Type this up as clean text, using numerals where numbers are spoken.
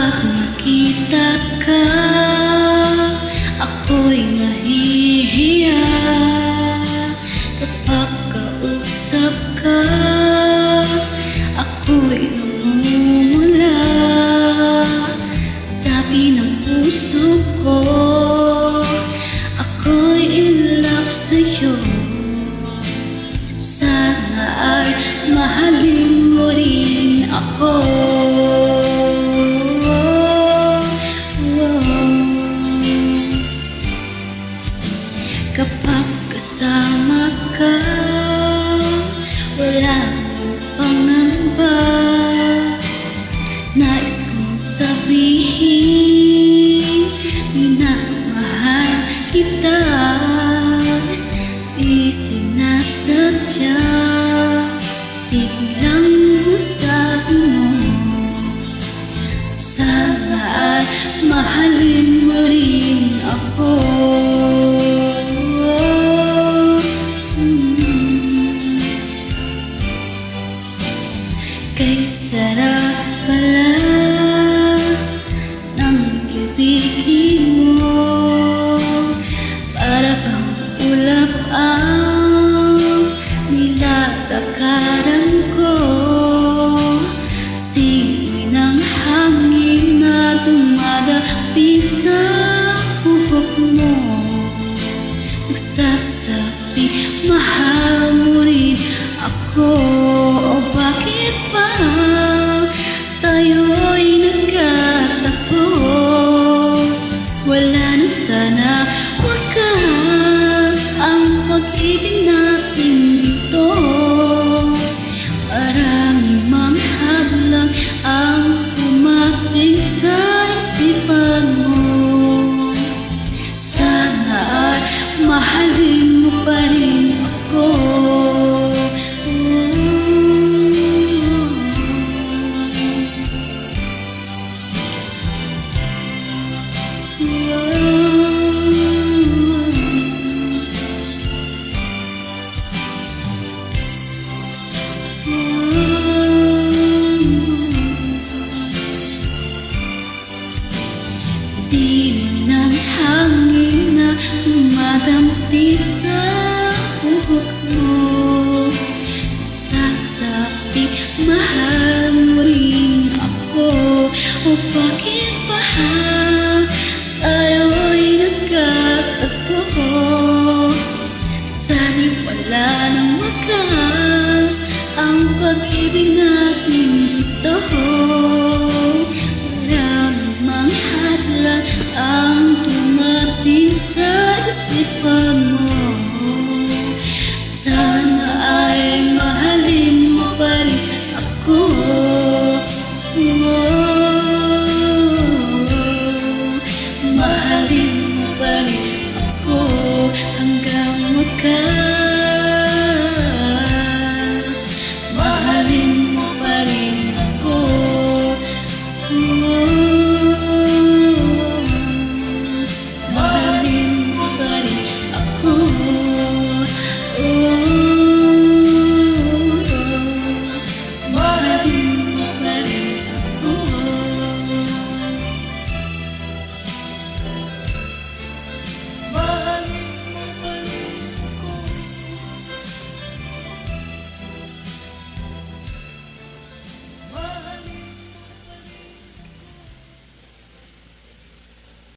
Kapag nakita ka, ako'y nahihiya. Kapag kausap ka, ako'y namumula. Sabi ng puso ko, ako'y in love sa'yo. Sana ay mahalin mo rin ako. Kapag kasama ka, wala nang pangamba. Nais kong sabihin, minamahal kita. Di sinasadya, biglang masabi mo. Sana ay mahalin mo rin ako. Kay sarap pala